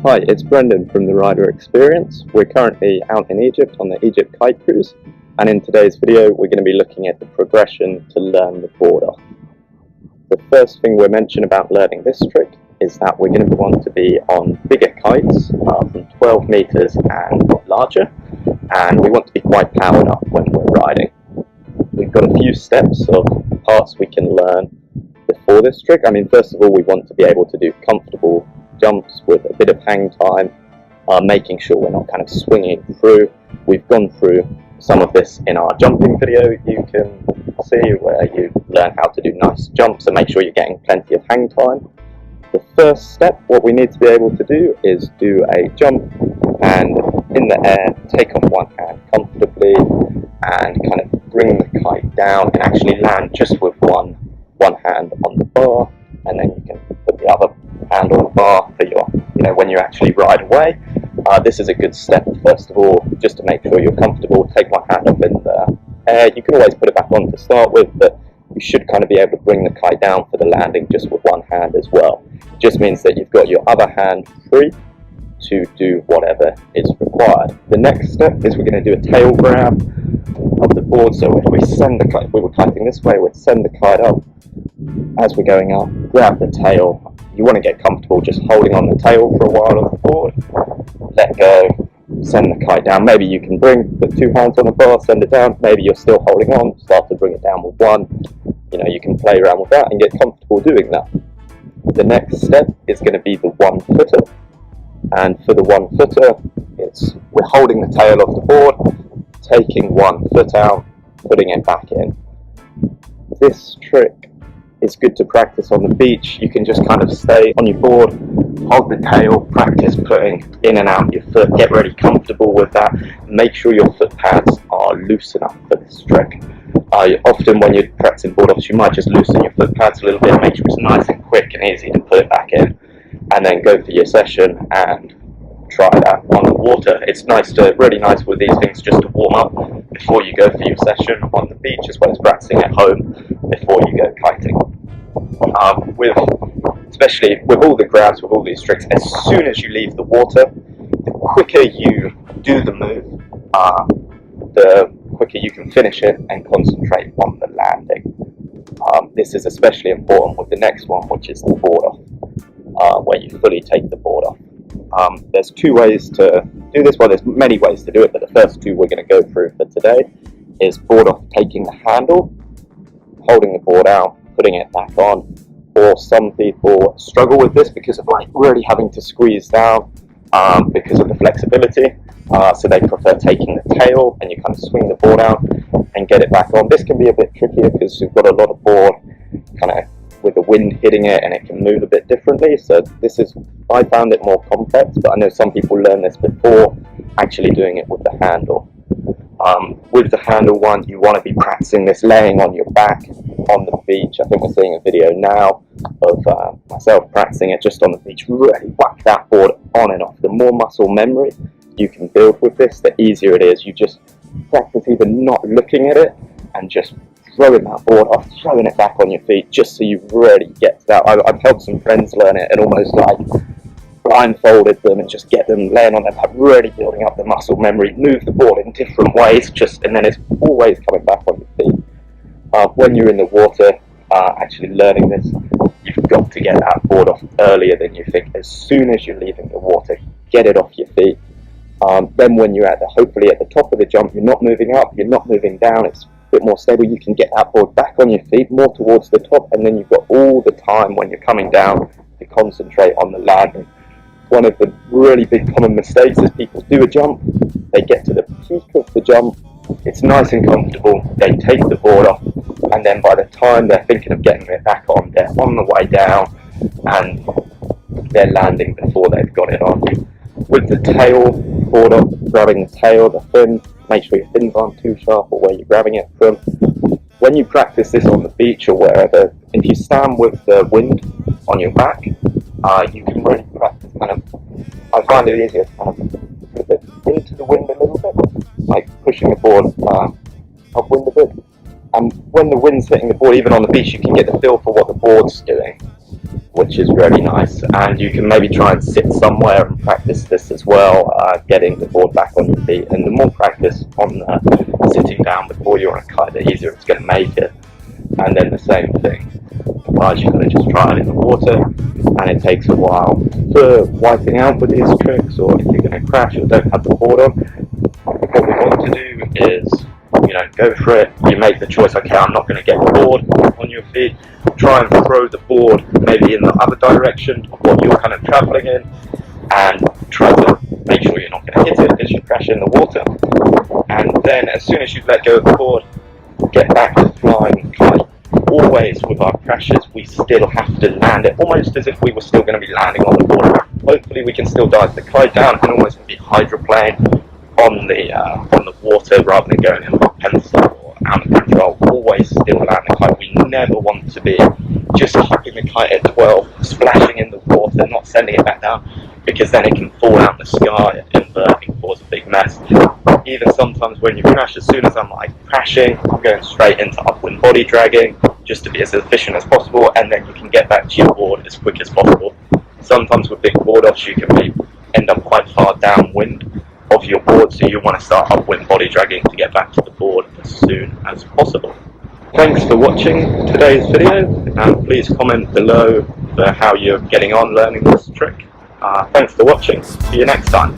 Hi, it's Brendan from the Rider Experience. We're currently out in Egypt on the Egypt Kite Cruise, and in today's video we're going to be looking at the progression to learn the board off. The first thing we'll mention about learning this trick is that we're going to want to be on bigger kites from 12 meters and larger, and we want to be quite powered up when we're riding. We've got a few steps of parts we can learn before this trick. First of all, we want to be able to do comfortable jumps with a bit of hang time, making sure we're not kind of swinging through. We've gone through some of this in our jumping video you can see, where you learn how to do nice jumps and make sure you're getting plenty of hang time. The first step, what we need to be able to do is do a jump and in the air take off one hand comfortably and kind of bring the kite down and actually land just with one hand on the bar, and then you can put the other hand on the bar for your, when you actually ride away. This is a good step, first of all, just to make sure you're comfortable. Take one hand up in the air. You can always put it back on to start with, but you should kind of be able to bring the kite down for the landing just with one hand as well. It just means that you've got your other hand free to do whatever is required. The next step is we're going to do a tail grab of the board. So if we send the kite, if we were kiting this way, we'd send the kite up. As we're going up, grab the tail. You want to get comfortable just holding on the tail for a while on the board. Let go, send the kite down. Maybe you can put two hands on the bar, send it down. Maybe you're still holding on, start to bring it down with one. You can play around with that and get comfortable doing that. The next step is going to be the 1 footer. And for the 1 footer, we're holding the tail of the board, taking 1 foot out, putting it back in. This trick is good to practice on the beach. You can just kind of stay on your board, hold the tail, practice putting in and out your foot, get really comfortable with that. Make sure your foot pads are loose enough for this trick. Often when you're practicing board offs, you might just loosen your foot pads a little bit, make sure it's nice and quick and easy to put it back in, and then go for your session and try that on the water. It's really nice with these things just to warm up before you go for your session on the beach, as well as practicing at home before you go kiting. Especially with all the grabs, with all these tricks, as soon as you leave the water, the quicker you do the move, the quicker you can finish it and concentrate on the landing. This is especially important with the next one, which is the board off, where you fully take the board off. There's two ways to do this. Well, there's many ways to do it, but the first two we're going to go through for today is board off taking the handle, holding the board out, putting it back on. Or some people struggle with this because of really having to squeeze down because of the flexibility. So they prefer taking the tail and you kind of swing the board out and get it back on. This can be a bit trickier because you've got a lot of board kind of with the wind hitting it and it can move a bit differently. So I found it more complex, but I know some people learn this before actually doing it with the handle. With the handle one, you want to be practicing this laying on your back on the beach. I think we're seeing a video now of myself practicing it just on the beach. Really whack that board on and off. The more muscle memory you can build with this, the easier it is. You just practice even not looking at it and just throwing that board off, throwing it back on your feet, just so you really get to that. I've helped some friends learn it and almost blindfolded them and just get them laying on their back, really building up the muscle memory, move the board in different ways, and then it's always coming back on your feet. When you're in the water, actually learning this, you've got to get that board off earlier than you think. As soon as you're leaving the water, get it off your feet. Then when you're hopefully at the top of the jump, you're not moving up, you're not moving down, it's a bit more stable, you can get that board back on your feet, more towards the top, and then you've got all the time when you're coming down to concentrate on the landing. One of the really big common mistakes is people do a jump, they get to the peak of the jump, it's nice and comfortable, they take the board off, and then by the time they're thinking of getting it back on, they're on the way down and they're landing before they've got it on. With the tail board off, grabbing the tail, the fin, make sure your fins aren't too sharp or where you're grabbing it from. When you practice this on the beach or wherever, if you stand with the wind on your back, you can really practice I find it easier to kind of put a bit into the wind a little bit, like pushing the board upwind a bit. And when the wind's hitting the board, even on the beach, you can get the feel for what the board's doing. which is really nice. And you can maybe try and sit somewhere and practice this as well, getting the board back on your feet. And the more practice on sitting down before you're on a kite, the easier it's going to make it. And then the same thing, you've got to just try it in the water, and it takes a while. For wiping out with these tricks, or if you're going to crash or don't have the board on, what we want to do is, go for it. You make the choice, okay, I'm not going to get the board on your feet. Try and throw the board maybe in the other direction of what you're kind of travelling in, and try to make sure you're not going to hit it as you crash in the water. And then as soon as you let go of the board, get back to flying the kite. Always with our crashes, we still have to land it almost as if we were still going to be landing on the board. Hopefully we can still dive the kite down and almost be hydroplane on the water rather than going in a pencil or out of control. Always still land the kite. We never want to be just keeping the kite at 12, splashing in the water, not sending it back down, because then it can fall out the sky, invert, and cause a big mess. Even sometimes when you crash, as soon as I'm crashing, I'm going straight into upwind body dragging, just to be as efficient as possible, and then you can get back to your board as quick as possible. Sometimes with big board offs, you can end up quite far downwind of your board, so you want to start upwind body dragging to get back to the board as soon as possible. Thanks for watching today's video, and please comment below for how you're getting on learning this trick. Thanks for watching. See you next time.